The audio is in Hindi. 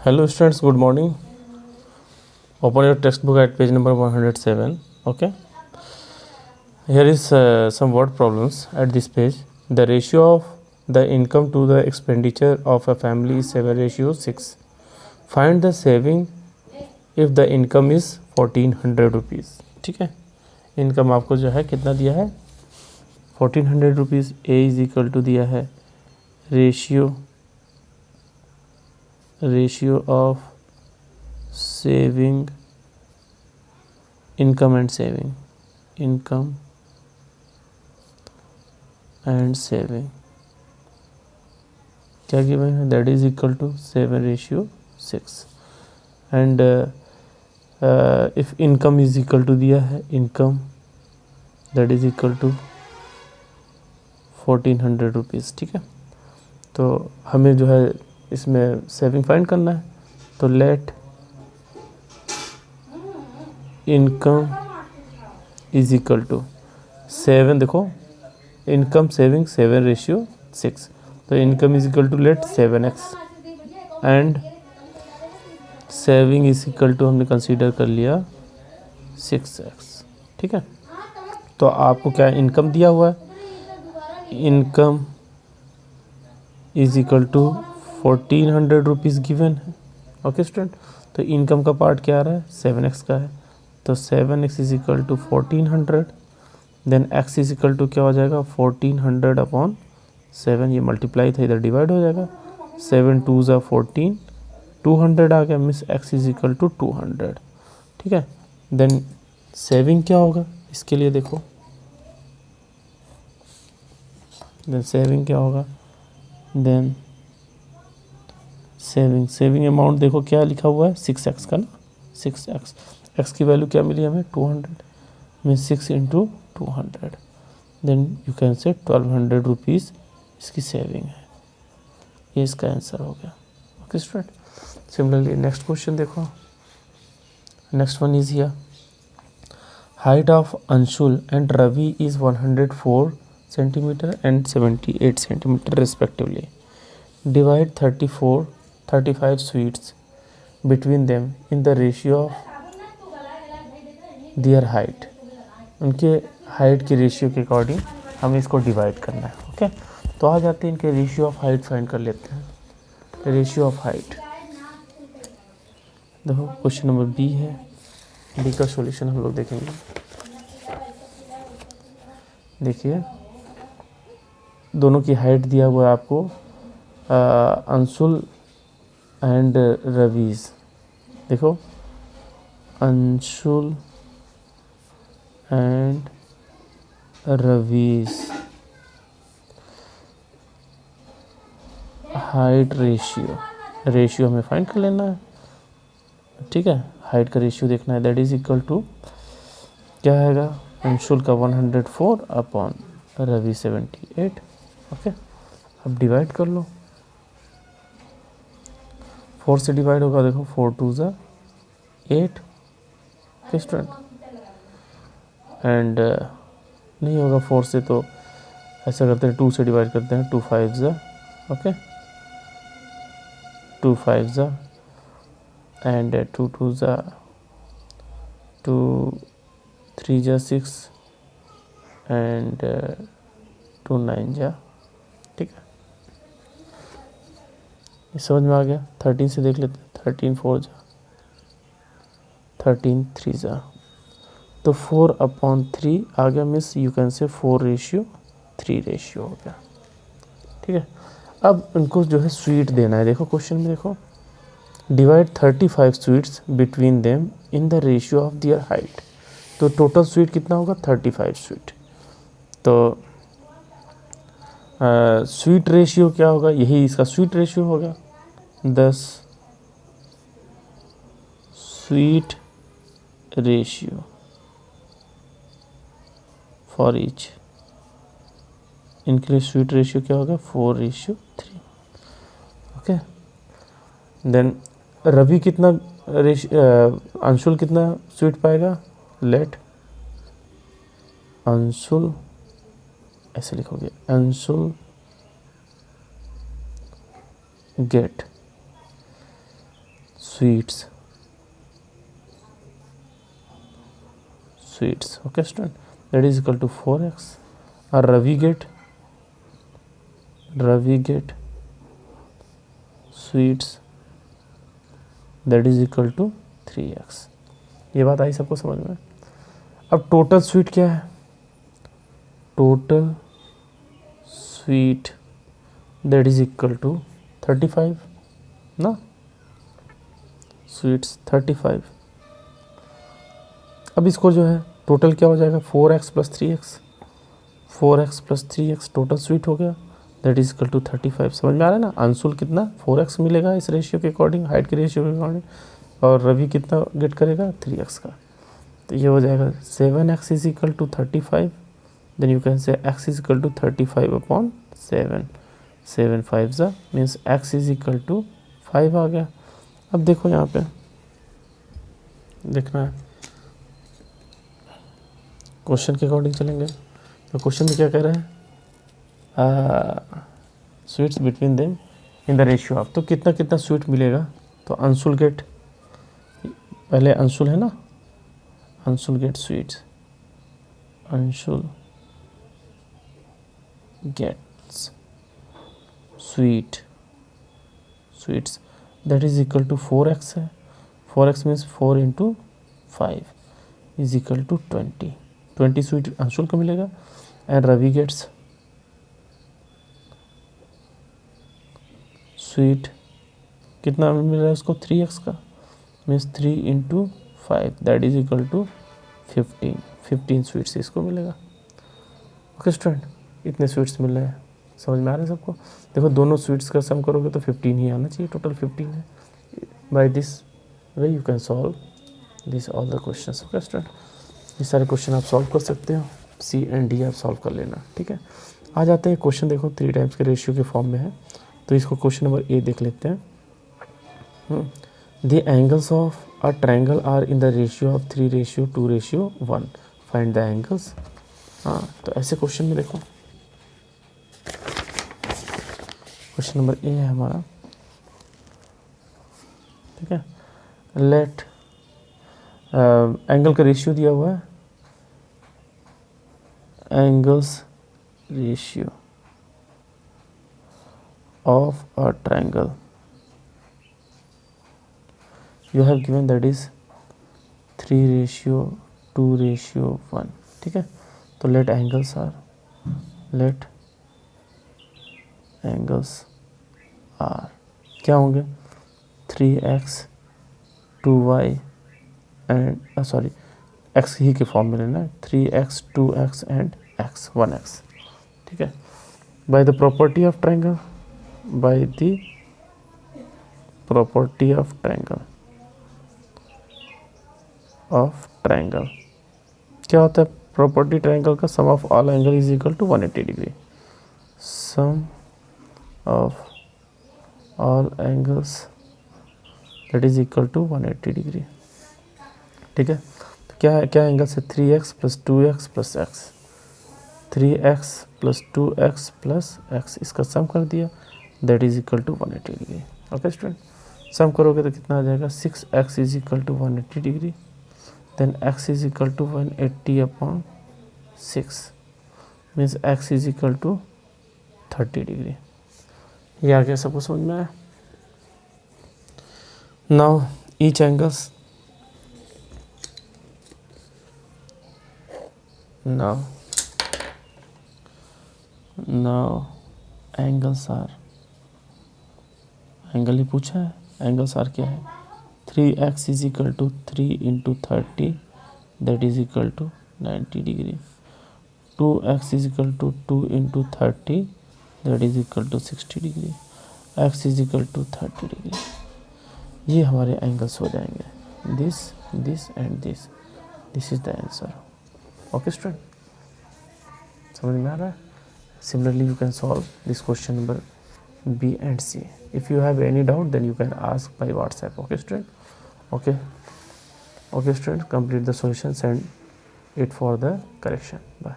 Hello students, good morning. Open your textbook at page number 107. Okay. Here is some word problems at this page. The ratio of the income to the expenditure of a family is 7:6. Find the saving if the income is 1400 rupees. ठीक है, इनकम आपको जो है कितना दिया है 1400 rupees. A is equal to दिया है ratio of saving income and saving क्या गिवन है, that is equal to 7:6. And if income is equal to दिया है income that is equal to 1400 rupees. ठीक है, तो हमें जो है इसमें सेविंग फाइंड करना है. तो let income is equal to 7. देखो इनकम सेविंग 7:6. तो income is equal to let 7x and saving is equal to हमने कंसीडर कर लिया 6x. ठीक है, तो आपको क्या इनकम दिया हुआ है, income is equal to 1400 rupees given है. ओके स्टूडेंट, तो इनकम का पार्ट क्या आ रहा है 7x का है. तो 7x is equal to 1400. Then x is equal to क्या हो जाएगा 1400 अपॉन 7. ये मल्टीप्लाई था, इधर डिवाइड हो जाएगा. 7 2 ज़ा 14, 200 आ गया. मिस x इज इक्वल टू 200. ठीक है, देन सेविंग क्या होगा इसके लिए देखो. देन सेविंग क्या होगा, देन सेविंग अमाउंट देखो क्या लिखा हुआ है 6x का ना. 6x, x की वैल्यू क्या मिली हमें 200 में 6 इंटू 200. देन यू कैन से 1200 रुपीज़ इसकी सेविंग है. ये इसका आंसर हो गया. Okay student, similarly next question देखो. Next one is here. Height of Anshul and Ravi is 104 centimetre and 78 centimetre respectively. Divide 35 sweets between them in the ratio of their height. उनके हाइट की रेशियो के अकॉर्डिंग हमें इसको डिवाइड करना है. ओके, तो आ जाते हैं इनके रेशियो ऑफ हाइट फाइंड कर लेते हैं. रेशियो ऑफ हाइट देखो क्वेश्चन नंबर बी है. बी का सॉल्यूशन हम लोग देखेंगे. देखिए दोनों की हाइट दिया हुआ है आपको अंशुल एंड रवीज. देखो Anshul and Ravi's height ratio हमें फाइंड कर लेना है. ठीक है, हाइट का रेशियो देखना है. दैट इज इक्वल टू क्या आएगा, अंशुल का 104 अपॉन रवि 78. ओके, अब डिवाइड कर लो. 4 से डिवाइड होगा. देखो 4 2 ज़ा 8 स्टूडेंट. एंड नहीं होगा 4 से, तो ऐसा करते हैं 2 से डिवाइड करते हैं. 2 5 ज़ा ओके, 2 5 ज़ा एंड 2 2 ज़ा 2 3 ज़ा 6 एंड 2 9 ज़ा. ठीक है, ये समझ में आ गया. 13 से देख लेते हैं. 13 4 जा 13 3 जा, तो 4 अपॉन 3 आ गया. मिस यू कैन से 4:3 रेशियो हो गया. ठीक है, अब इनको जो है स्वीट देना है. देखो क्वेश्चन में देखो, divide 35 sweets between them in the ratio of their height. तो टोटल स्वीट कितना होगा 35 स्वीट. तो स्वीट रेशियो क्या होगा, यही इसका स्वीट रेशियो होगा. 10 स्वीट रेशियो फॉर ईच. इनके लिए स्वीट रेशियो क्या होगा 4:3. ओके, देन रवि कितना अंशुल कितना स्वीट पाएगा. लेट अंशुल, ऐसे लिखोगे Anshul get sweets. Okay student, that is equal to 4x. और Ravi get sweets, that is equal to 3x. ये बात आई सबको समझ में? अब टोटल स्वीट क्या है? Total sweet that is equal to 35 ना, स्वीट्स 35. अब इसको जो है टोटल क्या हो जाएगा? 4x plus 3x, 4x plus 3x total sweet हो गया, दैट इज इक्वल टू 35. समझ में आ रहा है ना? अंशुल कितना 4x मिलेगा इस रेशियो के अकॉर्डिंग, हाइट के रेशियो के अकॉर्डिंग, और रवि कितना गेट करेगा? 3x का. तो ये हो जाएगा 7x is equal to 35. Then you can say x is equal to 35/7. 7 5 means x is equal to 5 आ गया. अब देखो यहाँ पे देखना है, क्वेश्चन के अकॉर्डिंग चलेंगे. तो क्वेश्चन में क्या कह रहे हैं? Sweets between them in the ratio of. तो कितना कितना स्वीट मिलेगा? तो अंशुल गेट, पहले अंशुल है ना, Anshul get sweets, Anshul gets sweets that is equal to 4x है. 4x means 4 into 5 is equal to 20 sweet Anshul को मिलेगा. एंड रवि गेट्स स्वीट, कितना मिल रहा है उसको? 3x का, means 3 into 5 that is equal to 15 sweets इसको मिलेगा. ओके स्टूडेंट, इतने स्वीट्स मिल रहे हैं. समझ में आ रहे हैं सबको? देखो दोनों स्वीट्स का सम करोगे तो 15 ही आना चाहिए, टोटल 15 है. By this way you can solve this all the questions. Okay student, ये सारे क्वेश्चन आप सॉल्व कर सकते हो. सी एंड डी आप सॉल्व कर लेना. ठीक है, आ जाते हैं क्वेश्चन. देखो 3 टाइम्स के रेशियो के फॉर्म में है, तो इसको क्वेश्चन नंबर ए देख लेते हैं. The angles of a triangle are in the ratio of 3:2:1. Find the angles. हाँ, तो ऐसे क्वेश्चन में देखो, क्वेश्चन नंबर ए है हमारा. ठीक है, लेट एंगल का रेशियो दिया हुआ है, angles ratio of a triangle you have given, that is 3:2:1. ठीक है, तो let angles are क्या होंगे? 3x 2y and sorry x ही के फॉर्म में लेना है, 3x 2x and x 1x. ठीक है, by the property of triangle, by the property of triangle क्या होता है? प्रॉपर्टी ट्रायंगल का sum of all angle is equal to 180 degree. Sum of all angles that is equal to 180 degree. ठीक है, तो क्या एंगल्स है? 3x plus 2x plus x, 3x plus 2x plus x, इसका सम कर दिया, that is equal to 180 degree. Okay student, sum करोगे तो कितना आ जाएगा? 6x is equal to 180 degree. then x is equal to 180/6 means x is equal to 30 degree. ये आ गया, सबको समझ में आया? Now each angles, now angles are, angle ही पूछा है, एंगल्स आर क्या है? 3x is equal to 3 into 30 that is equal to 90 degree. 2x is equal to 2 into 30 that is equal to 60 degree. x is equal to 30 degree. ये हमारे एंगल्स हो जाएंगे. this and this is the answer. Okay student, समझ में आ रहा है? Similarly you can solve this question number B and C. If you have any doubt then you can ask by WhatsApp. Okay student? Okay student, complete the solution, send it for the correction. Bye.